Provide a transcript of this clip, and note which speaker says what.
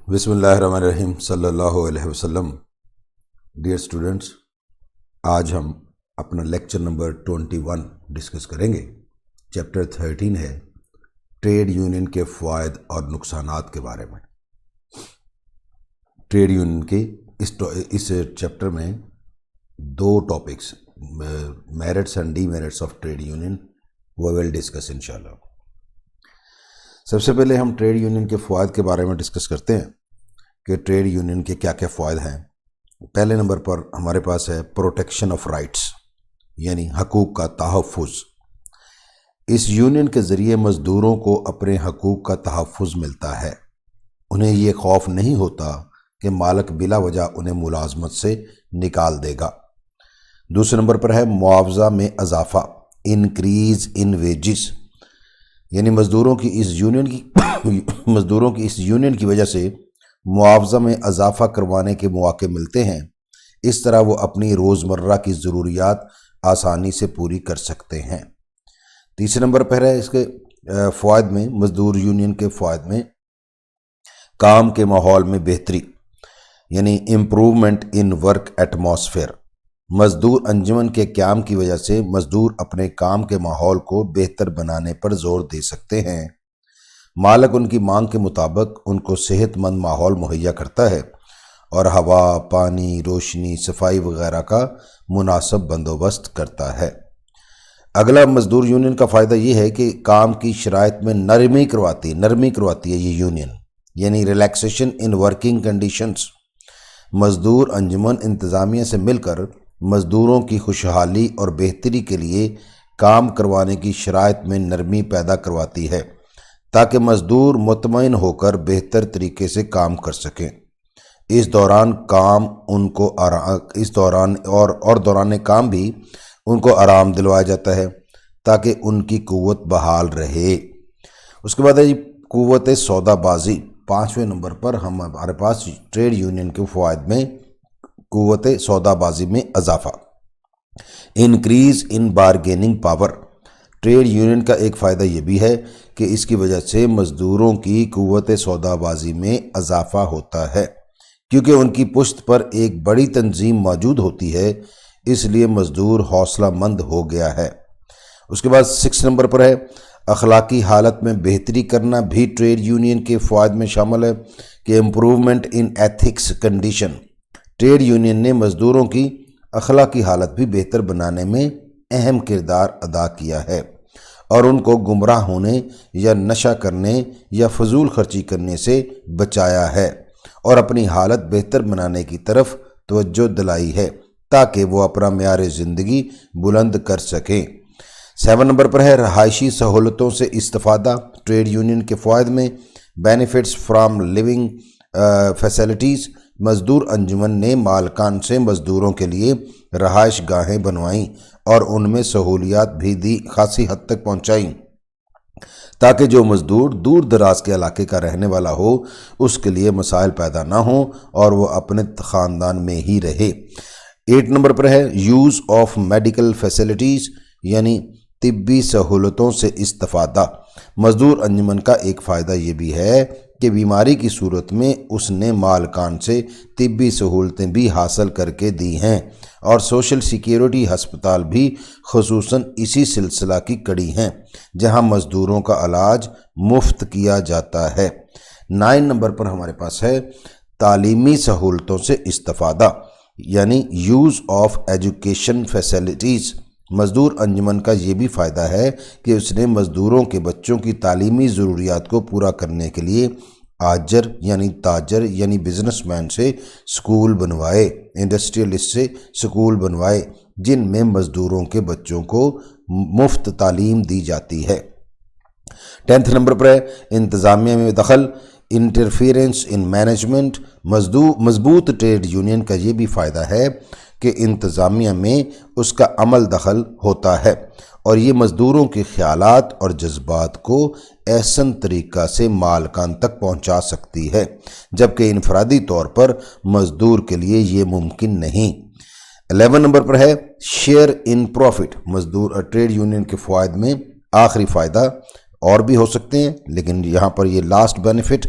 Speaker 1: بسم اللہ الرحمن الرحیم صلی اللہ علیہ وسلم۔ ڈیئر اسٹوڈنٹس، آج ہم اپنا لیکچر نمبر 21 ڈسکس کریں گے۔ چیپٹر 13 ہے ٹریڈ یونین کے فوائد اور نقصانات کے بارے میں۔ ٹریڈ یونین کے اس چیپٹر میں دو topics, merits and demerits of trade union, وہ ول ڈسکس انشاءاللہ۔ سب سے پہلے ہم ٹریڈ یونین کے فوائد کے بارے میں ڈسکس کرتے ہیں کہ ٹریڈ یونین کے کیا کیا فوائد ہیں۔ پہلے نمبر پر ہمارے پاس ہے پروٹیکشن آف رائٹس، یعنی حقوق کا تحفظ۔ اس یونین کے ذریعے مزدوروں کو اپنے حقوق کا تحفظ ملتا ہے۔ انہیں یہ خوف نہیں ہوتا کہ مالک بلا وجہ انہیں ملازمت سے نکال دے گا۔ دوسرے نمبر پر ہے معاوضہ میں اضافہ، انکریز ان ویجز، یعنی مزدوروں کی اس یونین کی وجہ سے معاوضہ میں اضافہ کروانے کے مواقع ملتے ہیں۔ اس طرح وہ اپنی روزمرہ کی ضروریات آسانی سے پوری کر سکتے ہیں۔ تیسرے نمبر پر ہے اس کے فوائد میں، مزدور یونین کے فوائد میں کام کے ماحول میں بہتری، یعنی امپروومنٹ ان ورک ایٹماسفیئر۔ مزدور انجمن کے قیام کی وجہ سے مزدور اپنے کام کے ماحول کو بہتر بنانے پر زور دے سکتے ہیں۔ مالک ان کی مانگ کے مطابق ان کو صحت مند ماحول مہیا کرتا ہے اور ہوا، پانی، روشنی، صفائی وغیرہ کا مناسب بندوبست کرتا ہے۔ اگلا مزدور یونین کا فائدہ یہ ہے کہ کام کی شرائط میں نرمی کرواتی ہے یہ یونین، یعنی ریلیکسیشن ان ورکنگ کنڈیشنز۔ مزدور انجمن انتظامیہ سے مل کر مزدوروں کی خوشحالی اور بہتری کے لیے کام کروانے کی شرائط میں نرمی پیدا کرواتی ہے تاکہ مزدور مطمئن ہو کر بہتر طریقے سے کام کر سکیں۔ اس دوران کام بھی ان کو آرام دلوایا جاتا ہے تاکہ ان کی قوت بحال رہے۔ اس کے بعد ہے قوت سودا بازی۔ 5ویں نمبر پر ہمارے پاس ٹریڈ یونین کے فوائد میں قوت سودا بازی میں اضافہ، increase in bargaining power. Trade union کا ایک فائدہ یہ بھی ہے کہ اس کی وجہ سے مزدوروں کی قوت سودا بازی میں اضافہ ہوتا ہے، کیونکہ ان کی پشت پر ایک بڑی تنظیم موجود ہوتی ہے، اس لیے مزدور حوصلہ مند ہو گیا ہے۔ اس کے بعد 6 نمبر پر ہے اخلاقی حالت میں بہتری کرنا، بھی ٹریڈ یونین کے فوائد میں شامل ہے کہ improvement in ethics condition. Trade union نے مزدوروں کی اخلاقی حالت بھی بہتر بنانے میں اہم کردار ادا کیا ہے اور ان کو گمراہ ہونے یا نشہ کرنے یا فضول خرچی کرنے سے بچایا ہے اور اپنی حالت بہتر بنانے کی طرف توجہ دلائی ہے تاکہ وہ اپنا معیار زندگی بلند کر سکیں۔ 7 نمبر پر ہے رہائشی سہولتوں سے استفادہ۔ ٹریڈ یونین کے فوائد میں بینیفٹس فرام لیونگ فیسلٹیز۔ مزدور انجمن نے مالکان سے مزدوروں کے لیے رہائش گاہیں بنوائیں اور ان میں سہولیات بھی خاصی حد تک پہنچائیں تاکہ جو مزدور دور دراز کے علاقے کا رہنے والا ہو اس کے لیے مسائل پیدا نہ ہوں اور وہ اپنے خاندان میں ہی رہے۔ 8 نمبر پر ہے یوز آف میڈیکل فیسلٹیز، یعنی طبی سہولتوں سے استفادہ۔ مزدور انجمن کا ایک فائدہ یہ بھی ہے کہ بیماری کی صورت میں اس نے مالکان سے طبی سہولتیں بھی حاصل کر کے دی ہیں اور سوشل سیکیورٹی ہسپتال بھی خصوصاً اسی سلسلہ کی کڑی ہیں جہاں مزدوروں کا علاج مفت کیا جاتا ہے۔ 9 نمبر پر ہمارے پاس ہے تعلیمی سہولتوں سے استفادہ، یعنی یوز آف ایجوکیشن فیسلٹیز۔ مزدور انجمن کا یہ بھی فائدہ ہے کہ اس نے مزدوروں کے بچوں کی تعلیمی ضروریات کو پورا کرنے کے لیے آجر یعنی تاجر یعنی بزنس مین سے سکول بنوائے، انڈسٹریلسٹ سے سکول بنوائے جن میں مزدوروں کے بچوں کو مفت تعلیم دی جاتی ہے۔ 10 نمبر پر ہے انتظامیہ میں دخل، انٹرفیرنس ان مینجمنٹ۔ مضبوط ٹریڈ یونین کا یہ بھی فائدہ ہے کہ انتظامیہ میں اس کا عمل دخل ہوتا ہے اور یہ مزدوروں کے خیالات اور جذبات کو احسن طریقہ سے مالکان تک پہنچا سکتی ہے، جبکہ انفرادی طور پر مزدور کے لیے یہ ممکن نہیں۔ 11 نمبر پر ہے شیئر ان پروفٹ۔ مزدور ٹریڈ یونین کے فوائد میں آخری فائدہ اور بھی ہو سکتے ہیں لیکن یہاں پر یہ لاسٹ بینیفٹ